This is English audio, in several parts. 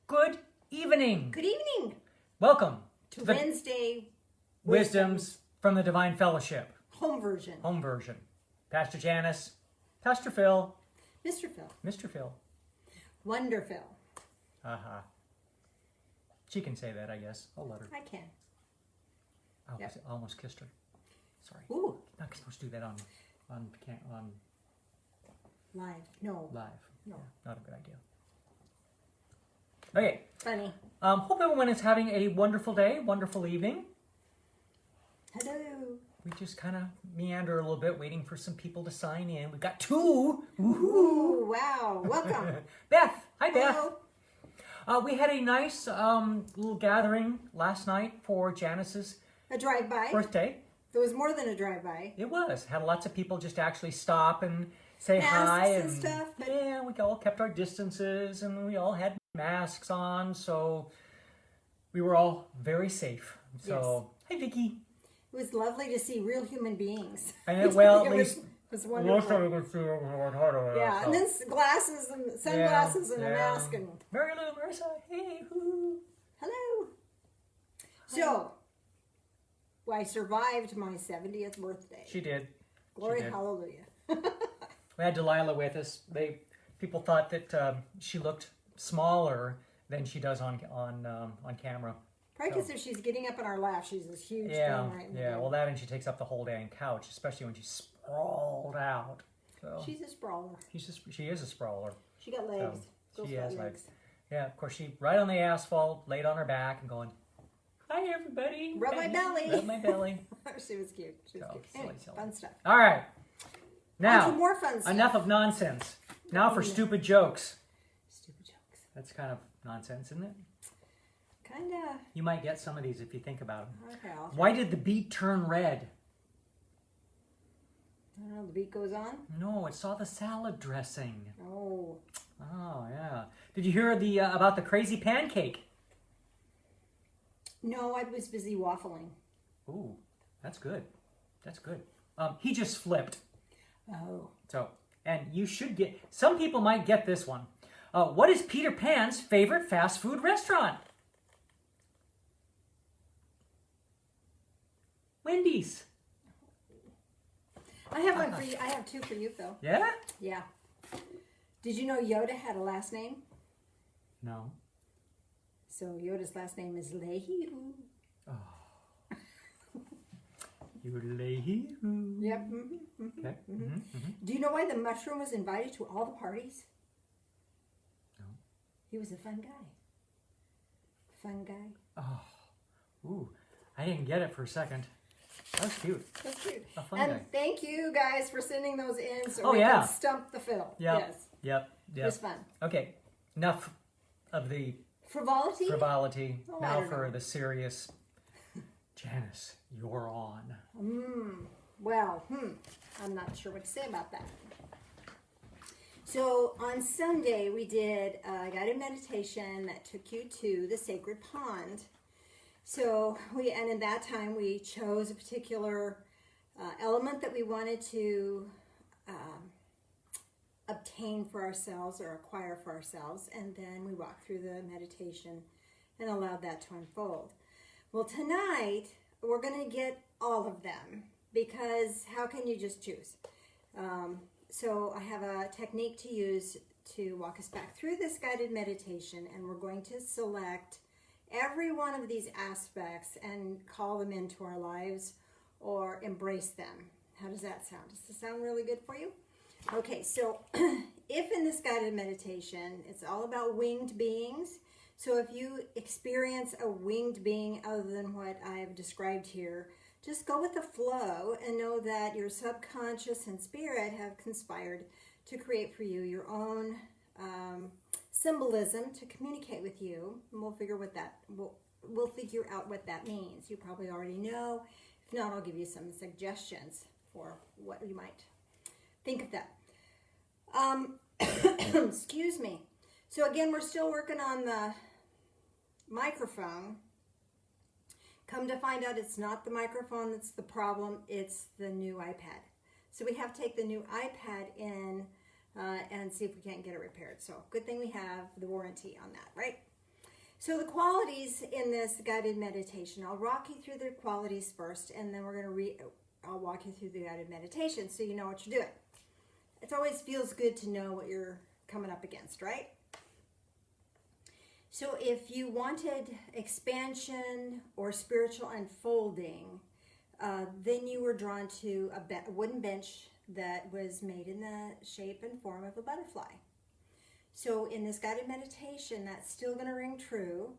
Good evening. Good evening. Welcome to Wednesday Wisdoms from the Divine Fellowship. Home version. Home version. Pastor Janice, Pastor Phil, Mr. Phil. Mr. Phil. Wonder Phil. Uh-huh. She can say that, I guess. I'll let her. I can. I almost kissed her. Sorry. Ooh. Not supposed to do that on Live. No. live. No. Yeah, not a good idea. Okay. Funny. Hope everyone is having a wonderful day, wonderful evening. Hello. We just kind of meander a little bit, waiting for some people to sign in. We've got two. Ooh, wow. Welcome. Beth. Hi, Beth. Hello. We had a nice little gathering last night for Janice's A drive-by. birthday. There was more than a drive-by. It was. Had lots of people just actually stop and say Masks hi. and stuff. But yeah, we all kept our distances and we all had masks on. So we were all very safe. So, Hi, Vicky. it was lovely to see real human beings. And well, at It least... was wonderful. Yeah, and then glasses and sunglasses and a mask and Mary Lou, Marissa, hey, hoo. hello. So, I survived my 70th birthday. She did. Glory, She did. hallelujah. We had Delilah with us. People thought that she looked smaller than she does on camera. Probably because if she's getting up in our lap, she's this huge Yeah, thing right in the yeah. middle. Well, that and she takes up the whole dang couch, especially when she's sprawled out. So She's a sprawler. she is a sprawler. She got legs. Girl's she got has legs. Yeah, of course, she right on the asphalt, laid on her back, and going, "Hi, everybody." Rub my belly. Rub my belly. She was cute. She was So, cute. silly, Anyway, silly. fun stuff. All right. On Now, to more fun stuff. enough of nonsense. Now for stupid jokes. Stupid jokes. That's kind of nonsense, isn't it? Kinda. You might get some of these if you think about them. Okay, I'll try. Why did the beet turn red? I don't know, the beat goes on. No, it saw the salad dressing. Oh. Oh, yeah. Did you hear about the crazy pancake? No, I was busy waffling. Ooh, that's good. That's good. He just flipped. Oh. So, and you should get, some people might get this one. What is Peter Pan's favorite fast food restaurant? Wendy's. I have one for you. I have two for you, Phil. Yeah? Yeah. Did you know Yoda had a last name? No. So Yoda's last name is Leahy. Yodelay. Yep. Mm-hmm. Okay. Do you know why the mushroom was invited to all the parties? No. He was a fun guy. Fun guy. Oh. Ooh. I didn't get it for a second. That was cute. That's cute. A fun And guy. thank you guys for sending those in so Oh, we yeah. can stump the Phil. Yep. Yes. Yep. It was fun. Okay. Enough of the Frivolity? frivolity. Oh, I Now don't for know. the serious. Janice, you're on. Well, I'm not sure what to say about that. So on Sunday we did a guided meditation that took you to the sacred pond. So and in that time we chose a particular element that we wanted to obtain for ourselves or acquire for ourselves, and then we walked through the meditation and allowed that to unfold. Well, tonight we're going to get all of them because how can you just choose? So I have a technique to use to walk us back through this guided meditation, and we're going to select every one of these aspects and call them into our lives or embrace them. How does that sound? Does this sound really good for you? Okay, so if in this guided meditation, it's all about winged beings. So if you experience a winged being other than what I've described here, just go with the flow and know that your subconscious and spirit have conspired to create for you your own symbolism to communicate with you. And we'll figure out what that means. You probably already know. If not, I'll give you some suggestions for what you might think of that. Excuse me. So again, we're still working on the microphone. Come to find out it's not the microphone that's the problem, it's the new iPad. So we have to take the new iPad in and see if we can't get it repaired. So good thing we have the warranty on that, right? So the qualities in this guided meditation, I'll walk you through the qualities first, and then I'll walk you through the guided meditation so you know what you're doing. It always feels good to know what you're coming up against, right? So if you wanted expansion or spiritual unfolding, then you were drawn to a wooden bench that was made in the shape and form of a butterfly. So in this guided meditation, that's still going to ring true,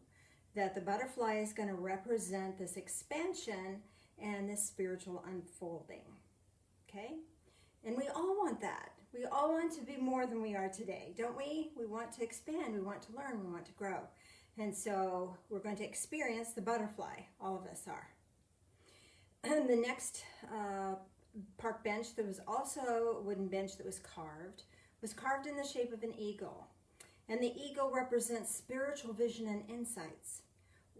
that the butterfly is going to represent this expansion and this spiritual unfolding. Okay? And we all want that. We all want to be more than we are today, don't we? We want to expand, we want to learn, we want to grow. And so we're going to experience the butterfly. All of us are. And the next park bench, there was also a wooden bench that was carved in the shape of an eagle. And the eagle represents spiritual vision and insights.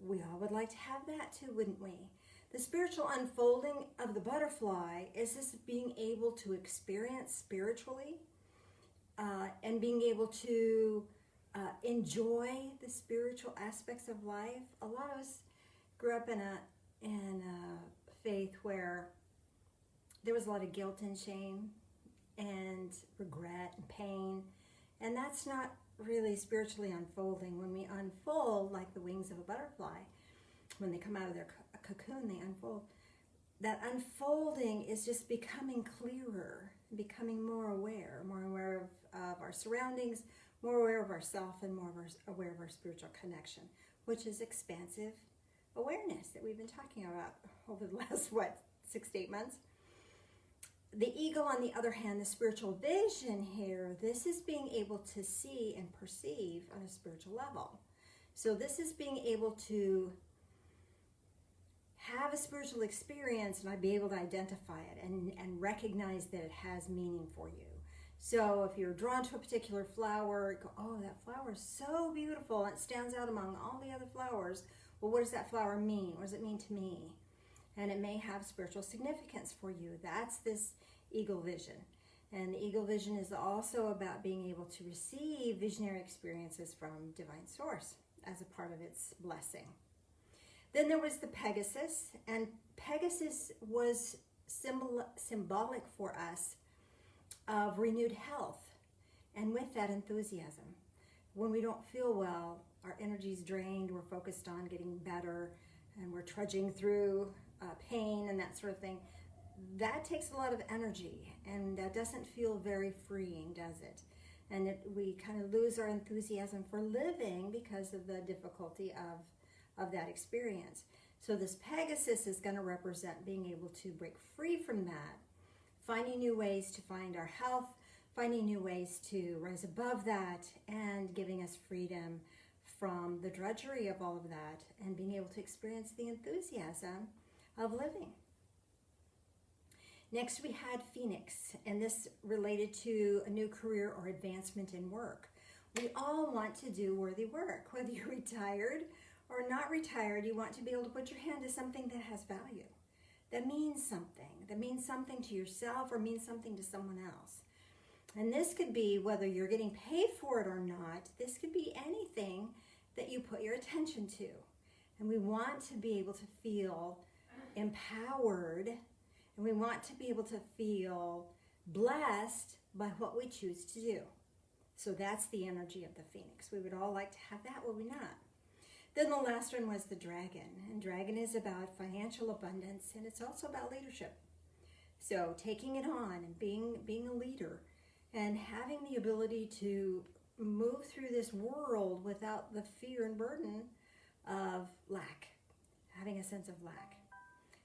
We all would like to have that too, wouldn't we? The spiritual unfolding of the butterfly is this being able to experience spiritually and being able to enjoy the spiritual aspects of life. A lot of us grew up in a faith where there was a lot of guilt and shame and regret and pain, and that's not really spiritually unfolding. When we unfold like the wings of a butterfly, when they come out of their cocoon, they unfold. That unfolding is just becoming clearer, becoming more aware of our surroundings, more aware of ourselves, and more aware of our spiritual connection, which is expansive awareness that we've been talking about over the last, 6 to 8 months. The eagle, on the other hand, the spiritual vision here, this is being able to see and perceive on a spiritual level. So this is being able to have a spiritual experience and be able to identify it and recognize that it has meaning for you. So if you're drawn to a particular flower, you go, oh, that flower is so beautiful, and it stands out among all the other flowers. Well, what does that flower mean? What does it mean to me? And it may have spiritual significance for you. That's this eagle vision. And the eagle vision is also about being able to receive visionary experiences from divine source as a part of its blessing. Then there was the Pegasus, and Pegasus was symbolic for us of renewed health, and with that, enthusiasm. When we don't feel well, our energy's drained, we're focused on getting better, and we're trudging through pain and that sort of thing. That takes a lot of energy, and that doesn't feel very freeing, does it? And we kind of lose our enthusiasm for living because of the difficulty of that experience. So this Pegasus is going to represent being able to break free from that, finding new ways to find our health, finding new ways to rise above that, and giving us freedom from the drudgery of all of that, and being able to experience the enthusiasm of living. Next we had Phoenix, and this related to a new career or advancement in work. We all want to do worthy work, whether you're retired or not retired. You want to be able to put your hand to something that has value, that means something to yourself or means something to someone else. And this could be whether you're getting paid for it or not. This could be anything that you put your attention to. And we want to be able to feel empowered, and we want to be able to feel blessed by what we choose to do. So that's the energy of the Phoenix. We would all like to have that, would we not? Then the last one was the Dragon. And Dragon is about financial abundance, and it's also about leadership. So taking it on and being a leader and having the ability to move through this world without the fear and burden of lack, having a sense of lack.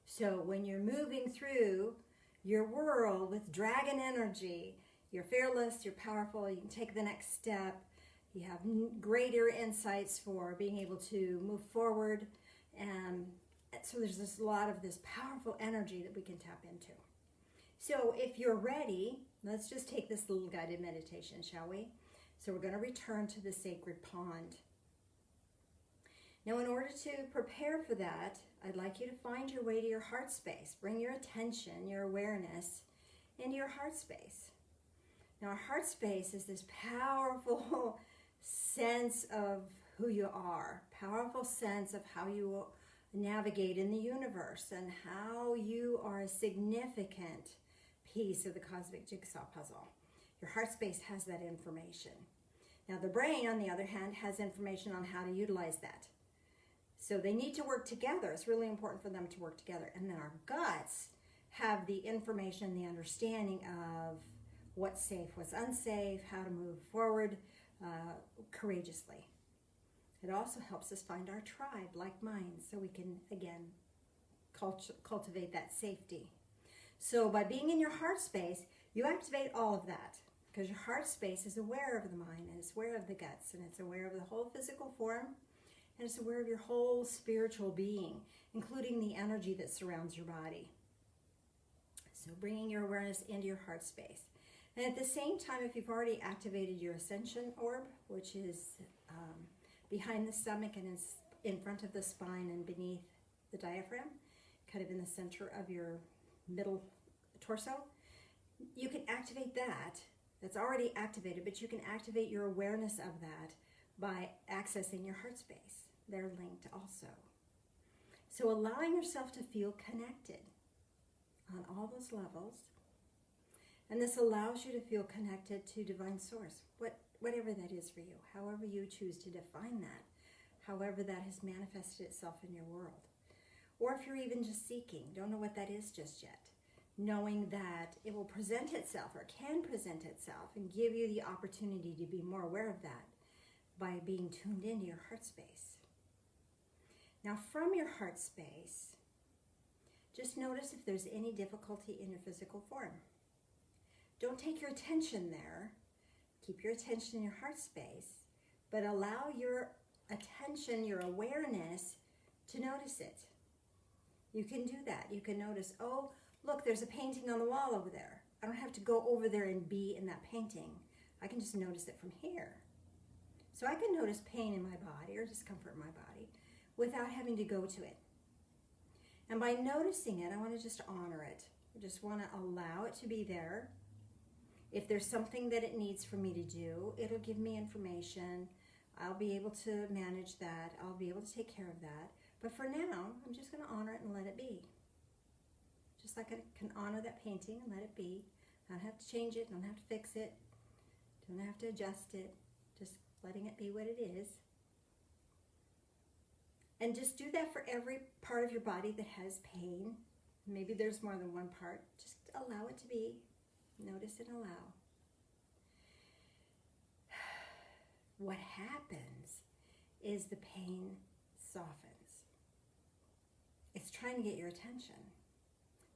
So when you're moving through your world with dragon energy, you're fearless, you're powerful, you can take the next step, you have greater insights for being able to move forward. And so there's a lot of this powerful energy that we can tap into. So if you're ready, let's just take this little guided meditation, shall we? So we're going to return to the sacred pond. Now, in order to prepare for that, I'd like you to find your way to your heart space. Bring your attention, your awareness into your heart space. Now, our heart space is this powerful sense of who you are, powerful sense of how you navigate in the universe and how you are a significant piece of the cosmic jigsaw puzzle. Your heart space has that information. Now the brain, on the other hand, has information on how to utilize that. So they need to work together. It's really important for them to work together. And then our guts have the information, the understanding of what's safe, what's unsafe, how to move forward courageously. It also helps us find our tribe, like minds, so we can, again, cultivate that safety. So by being in your heart space, you activate all of that, because your heart space is aware of the mind, and it's aware of the guts, and it's aware of the whole physical form, and it's aware of your whole spiritual being, including the energy that surrounds your body. So bringing your awareness into your heart space. And at the same time, if you've already activated your ascension orb, which is behind the stomach and is in front of the spine and beneath the diaphragm, kind of in the center of your middle torso, you can activate that. That's already activated, but you can activate your awareness of that by accessing your heart space. They're linked also. So allowing yourself to feel connected on all those levels. And this allows you to feel connected to divine source, whatever that is for you, however you choose to define that, however that has manifested itself in your world. Or if you're even just seeking, don't know what that is just yet, knowing that it will present itself or can present itself and give you the opportunity to be more aware of that by being tuned into your heart space. Now from your heart space, just notice if there's any difficulty in your physical form. Don't take your attention there. Keep your attention in your heart space, but allow your attention, your awareness, to notice it. You can do that. You can notice, oh, look, there's a painting on the wall over there. I don't have to go over there and be in that painting. I can just notice it from here. So I can notice pain in my body or discomfort in my body without having to go to it. And by noticing it, I want to just honor it. I just want to allow it to be there. If there's something that it needs for me to do, it'll give me information. I'll be able to manage that. I'll be able to take care of that. But for now, I'm just going to honor it and let it be. Just like I can honor that painting and let it be. I don't have to change it. Don't have to fix it. Don't have to adjust it. Just letting it be what it is. And just do that for every part of your body that has pain. Maybe there's more than one part. Just allow it to be. Notice and allow. What happens is the pain softens. It's trying to get your attention.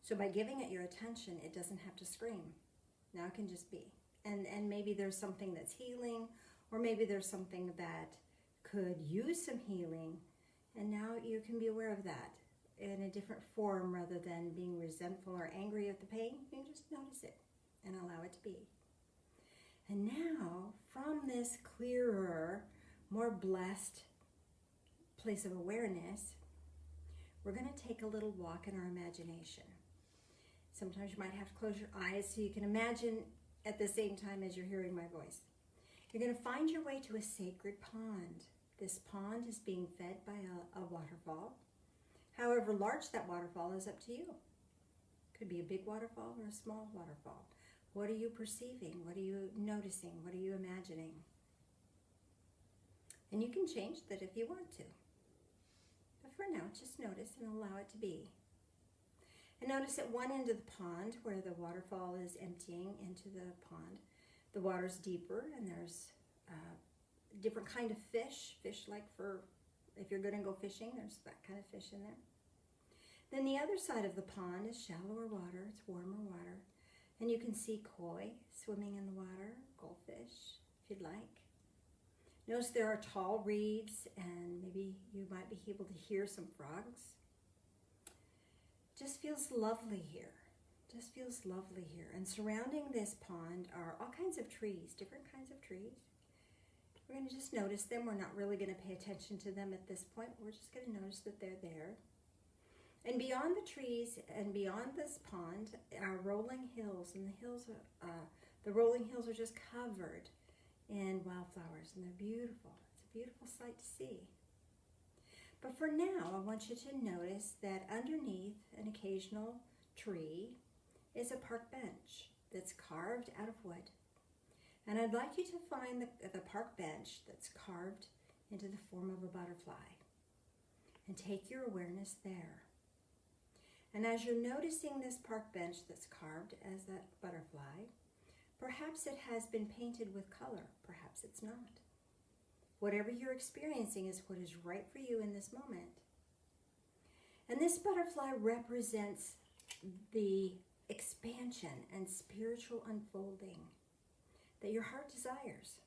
So by giving it your attention, it doesn't have to scream. Now it can just be. And maybe there's something that's healing, or maybe there's something that could use some healing, and now you can be aware of that in a different form rather than being resentful or angry at the pain. You can just notice it and allow it to be. And now, from this clearer, more blessed place of awareness, we're going to take a little walk in our imagination. Sometimes you might have to close your eyes so you can imagine at the same time as you're hearing my voice. You're going to find your way to a sacred pond. This pond is being fed by a waterfall. However large that waterfall is up to you. Could be a big waterfall or a small waterfall. What are you perceiving? What are you noticing? What are you imagining? And you can change that if you want to. But for now, just notice and allow it to be. And notice at one end of the pond, where the waterfall is emptying into the pond, the water's deeper and there's different kind of fish like for if you're going to go fishing, there's that kind of fish in there. Then the other side of the pond is shallower water, it's warmer water. And you can see koi swimming in the water, goldfish, if you'd like. Notice there are tall reeds, and maybe you might be able to hear some frogs. Just feels lovely here. Just feels lovely here. And surrounding this pond are all kinds of trees, different kinds of trees. We're going to just notice them. We're not really going to pay attention to them at this point. We're just going to notice that they're there. And beyond the trees and beyond this pond are rolling hills, and the rolling hills are just covered in wildflowers, and they're beautiful. It's a a beautiful sight to see. But for now, I want you to notice that underneath an occasional tree is a park bench that's carved out of wood. And I'd like you to find the park bench that's carved into the form of a butterfly and take your awareness there. And as you're noticing this park bench that's carved as that butterfly, perhaps it has been painted with color, perhaps it's not. Whatever you're experiencing is what is right for you in this moment. And this butterfly represents the expansion and spiritual unfolding that your heart desires.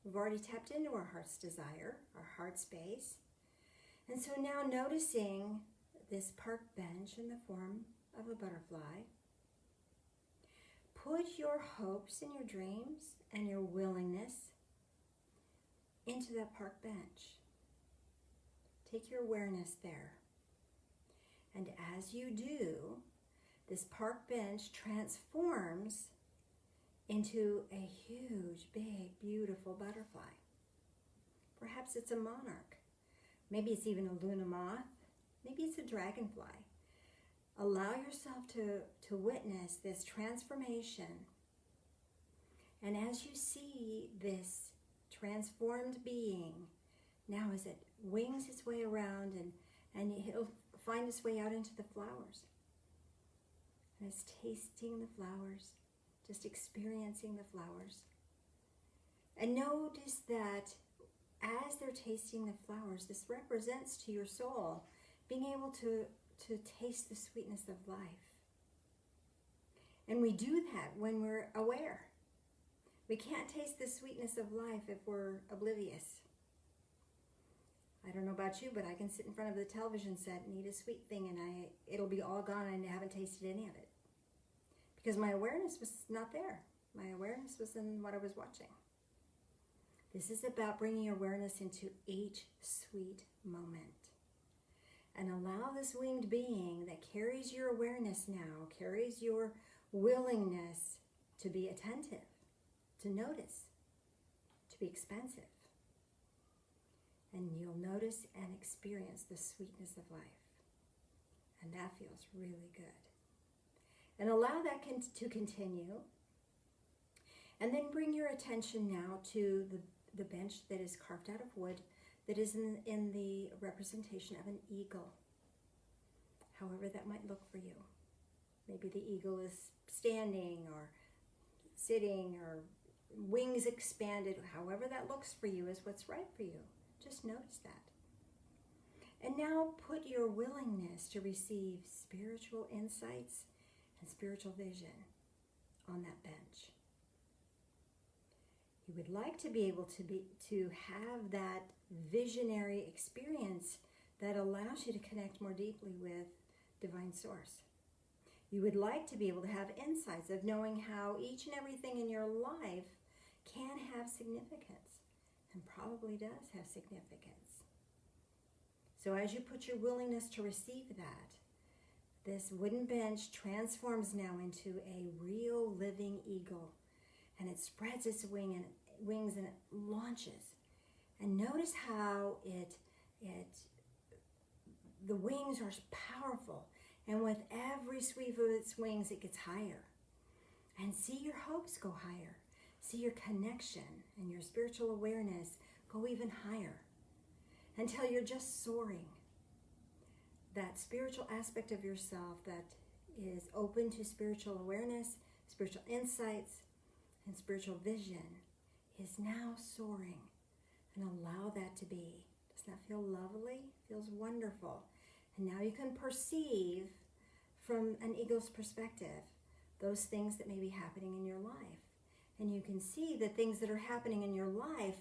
We've already tapped into our heart's desire, our heart space. And so now noticing this park bench in the form of a butterfly, put your hopes and your dreams and your willingness into that park bench. Take your awareness there. And as you do, this park bench transforms into a huge, big, beautiful butterfly. Perhaps it's a monarch. Maybe it's even a Luna moth. Maybe it's a dragonfly. Allow yourself to witness this transformation. And as you see this transformed being, now as it wings its way around and it'll find its way out into the flowers. And it's tasting the flowers, just experiencing the flowers. And notice that as they're tasting the flowers, this represents to your soul being able to taste the sweetness of life. And we do that when we're aware. We can't taste the sweetness of life if we're oblivious. I don't know about you, but I can sit in front of the television set and eat a sweet thing and it'll be all gone and I haven't tasted any of it. Because my awareness was not there. My awareness was in what I was watching. This is about bringing awareness into each sweet moment. And allow this winged being that carries your awareness now, carries your willingness to be attentive, to notice, to be expansive. And you'll notice and experience the sweetness of life. And that feels really good. And allow that to continue. And then bring your attention now to the bench that is carved out of wood that is in the representation of an eagle. However that might look for you. Maybe the eagle is standing or sitting or wings expanded. However that looks for you is what's right for you. Just notice that. And now put your willingness to receive spiritual insights and spiritual vision on that bench. You would like to be able to have that visionary experience that allows you to connect more deeply with Divine Source. You would like to be able to have insights of knowing how each and everything in your life can have significance and probably does have significance. So as you put your willingness to receive that, this wooden bench transforms now into a real living eagle, and it spreads its wings and it launches. And notice how the wings are powerful, and with every sweep of its wings it gets higher. And see your hopes go higher. See your connection and your spiritual awareness go even higher until you're just soaring. That spiritual aspect of yourself that is open to spiritual awareness, spiritual insights, and spiritual vision is now soaring. And allow that to be. Doesn't that feel lovely? Feels wonderful. And now you can perceive from an eagle's perspective those things that may be happening in your life. And you can see that things that are happening in your life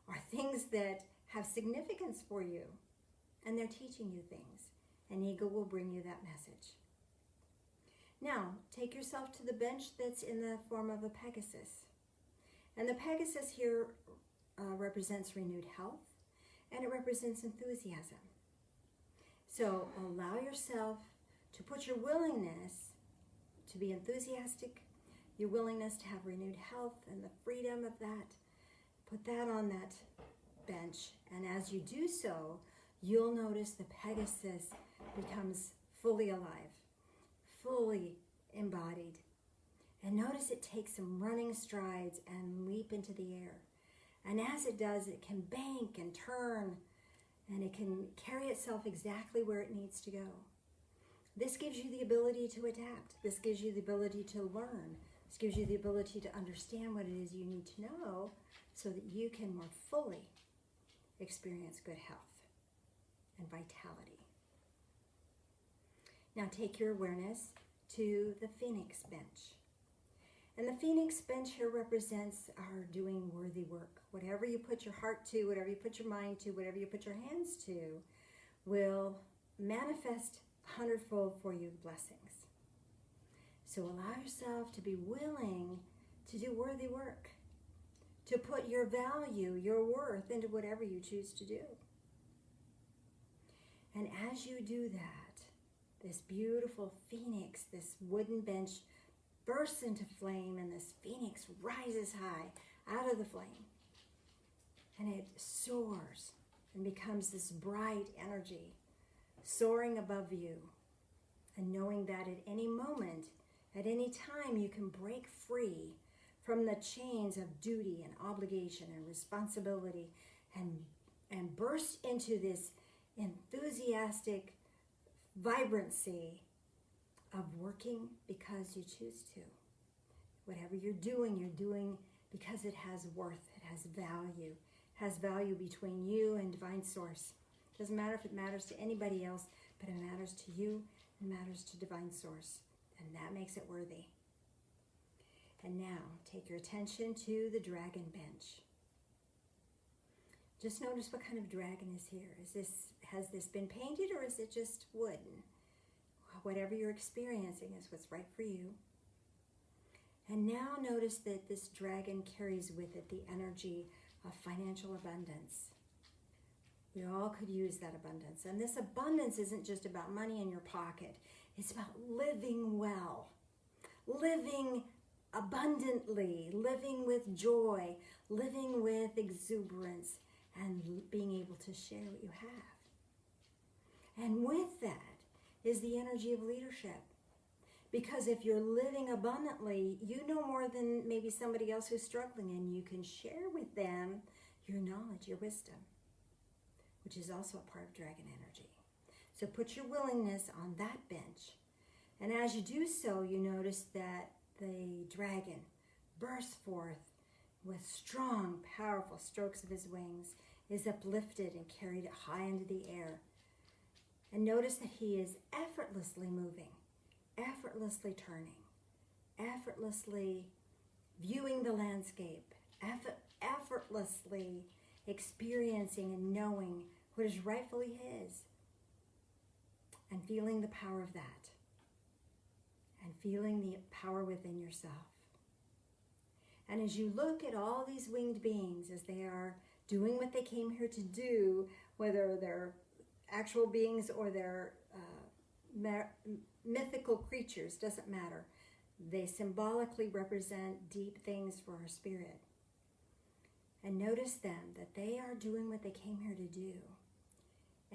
are things that have significance for you. And they're teaching you things. An eagle will bring you that message. Now, take yourself to the bench that's in the form of a Pegasus. And the Pegasus here represents renewed health, and it represents enthusiasm. So allow yourself to put your willingness to be enthusiastic, your willingness to have renewed health and the freedom of that. Put that on that bench. And as you do so, you'll notice the Pegasus becomes fully alive, fully embodied. And notice it takes some running strides and leap into the air. And as it does, it can bank and turn, and it can carry itself exactly where it needs to go. This gives you the ability to adapt. This gives you the ability to learn. This gives you the ability to understand what it is you need to know so that you can more fully experience good health and vitality. Now take your awareness to the Phoenix bench. And the Phoenix bench here represents our doing worthy work. Whatever you put your heart to, whatever you put your mind to, whatever you put your hands to, will manifest 100-fold for you blessings. So allow yourself to be willing to do worthy work, to put your value, your worth into whatever you choose to do. And as you do that, this beautiful phoenix, this wooden bench, bursts into flame, and this phoenix rises high out of the flame. And it soars and becomes this bright energy, soaring above you, and knowing that at any moment, at any time, you can break free from the chains of duty and obligation and responsibility and burst into this enthusiastic vibrancy of working because you choose to. Whatever you're doing because it has worth, it has value between you and Divine Source. It doesn't matter if it matters to anybody else, but it matters to you and matters to Divine Source, and that makes it worthy. And now, take your attention to the dragon bench. Just notice what kind of dragon is here. Has this been painted, or is it just wooden? Whatever you're experiencing is what's right for you. And now notice that this dragon carries with it the energy of financial abundance. We all could use that abundance. And this abundance isn't just about money in your pocket. It's about living well, living abundantly, living with joy, living with exuberance, and being able to share what you have. And with that is the energy of leadership. Because if you're living abundantly, you know more than maybe somebody else who's struggling, and you can share with them your knowledge, your wisdom, which is also a part of dragon energy. So put your willingness on that bench. And as you do so, you notice that the dragon bursts forth with strong, powerful strokes of his wings, is uplifted and carried high into the air. And notice that he is effortlessly moving, effortlessly turning, effortlessly viewing the landscape, effortlessly experiencing and knowing what is rightfully his, and feeling the power of that, and feeling the power within yourself. And as you look at all these winged beings as they are doing what they came here to do, whether they're actual beings or they're mythical creatures, doesn't matter. They symbolically represent deep things for our spirit. And notice then that they are doing what they came here to do.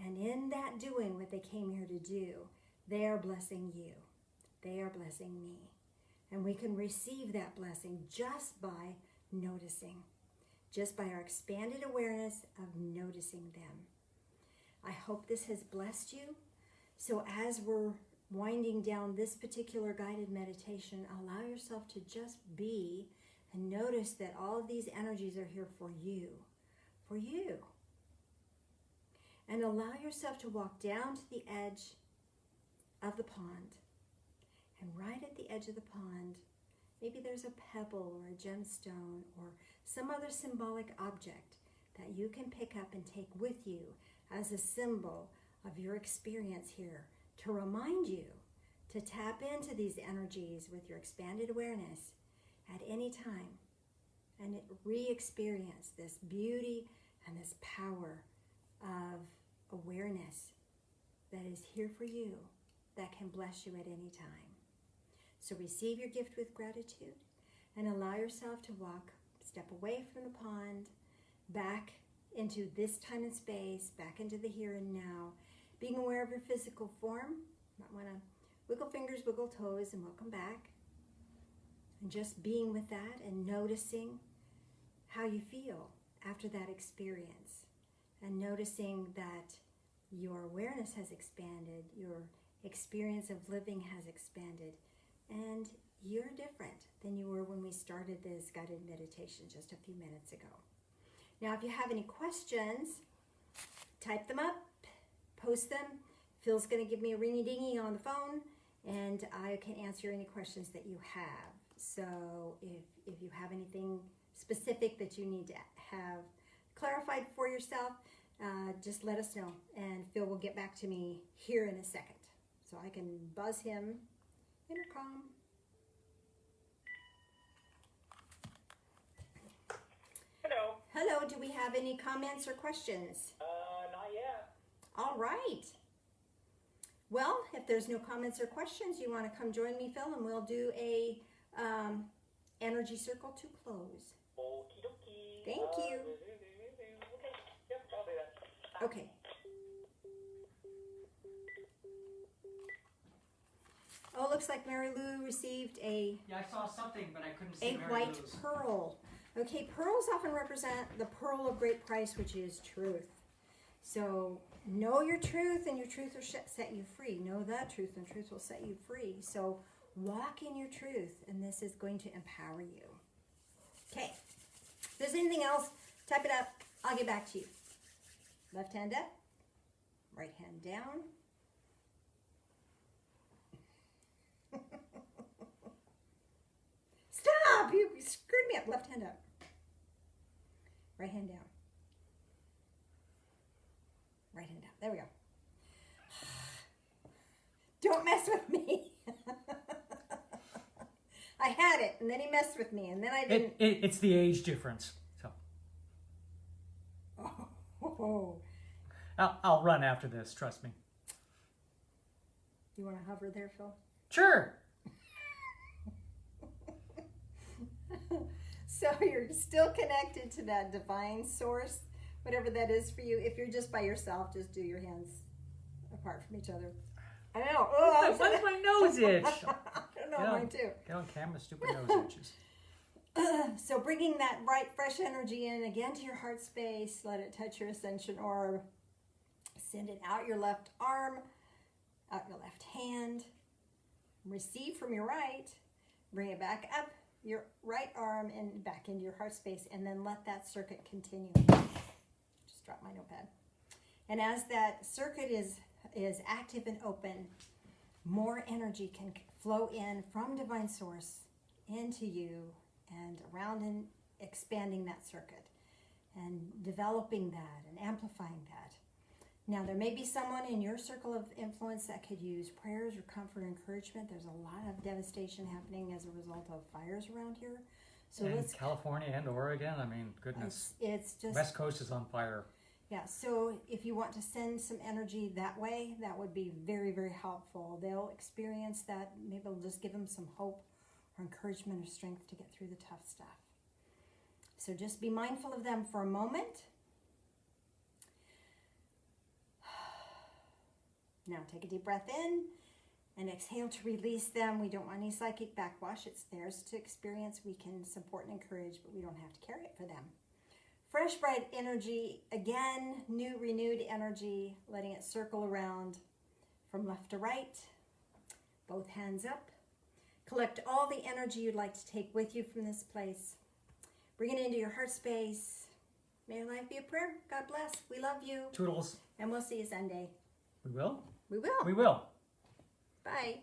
And in that doing what they came here to do, they are blessing you. They are blessing me. And we can receive that blessing just by noticing, just by our expanded awareness of noticing them. I hope this has blessed you. So as we're winding down this particular guided meditation, allow yourself to just be and notice that all of these energies are here for you, for you. And allow yourself to walk down to the edge of the pond. And right at the edge of the pond, maybe there's a pebble or a gemstone or some other symbolic object that you can pick up and take with you as a symbol of your experience here, to remind you to tap into these energies with your expanded awareness at any time and re-experience this beauty and this power of awareness that is here for you, that can bless you at any time. So receive your gift with gratitude and allow yourself to step away from the pond, back into this time and space, back into the here and now, being aware of your physical form. You might want to wiggle fingers, wiggle toes, and welcome back. And just being with that and noticing how you feel after that experience. And noticing that your awareness has expanded, your experience of living has expanded, and you're different than you were when we started this guided meditation just a few minutes ago. Now, if you have any questions, type them up, post them. Phil's going to give me a ringy-dingy on the phone, and I can answer any questions that you have. So if you have anything specific that you need to have clarified for yourself, just let us know, and Phil will get back to me here in a second. So I can buzz him. Intercom. Hello. Hello, do we have any comments or questions? Not yet. All right. Well, if there's no comments or questions, you want to come join me, Phil, and we'll do a energy circle to close. Okie dokie. Thank you. Okay. Yep, I'll do that. Okay. Oh, looks like Mary Lou received a Yeah, I saw something, but I couldn't see Mary white Lou's. pearl. Okay, pearls often represent the pearl of great price, which is truth. So know your truth, and your truth will set you free. Know the truth, and truth will set you free. So walk in your truth, and this is going to empower you. Okay. If there's anything else, type it up. I'll get back to you. Left hand up, right hand down. Stop! You screwed me up. Left hand up. Right hand down. Right hand down. There we go. Don't mess with me. I had it, and then he messed with me, and then I didn't. It's the age difference. So Oh. I'll run after this. Trust me. You want to hover there, Phil? Sure. So you're still connected to that divine source, whatever that is for you. If you're just by yourself, just do your hands apart from each other. I know. Oh, Why does my nose itch? I don't know, mine too. Get on camera, stupid nose itches. So bringing that bright, fresh energy in again to your heart space. Let it touch your ascension orb. Send it out your left arm, out your left hand. Receive from your right. Bring it back up your right arm and back into your heart space, and then let that circuit continue. Just drop my notepad. And as that circuit is active and open, more energy can flow in from divine source into you and around, and expanding that circuit and developing that and amplifying that. Now, there may be someone in your circle of influence that could use prayers or comfort or encouragement. There's a lot of devastation happening as a result of fires around here. So in let's California and Oregon, I mean, goodness. it's just West Coast is on fire. yeah. So if you want to send some energy that way, that would be very, very helpful. They'll experience that. Maybe it'll just give them some hope or encouragement or strength to get through the tough stuff. So just be mindful of them for a moment. Now take a deep breath in and exhale to release them. We don't want any psychic backwash. It's theirs to experience. We can support and encourage, but we don't have to carry it for them. Fresh, bright energy. Again, new, renewed energy, letting it circle around from left to right. Both hands up. Collect all the energy you'd like to take with you from this place. Bring it into your heart space. May your life be a prayer. God bless. We love you. Toodles. And we'll see you Sunday. We will? We will. We will. Bye.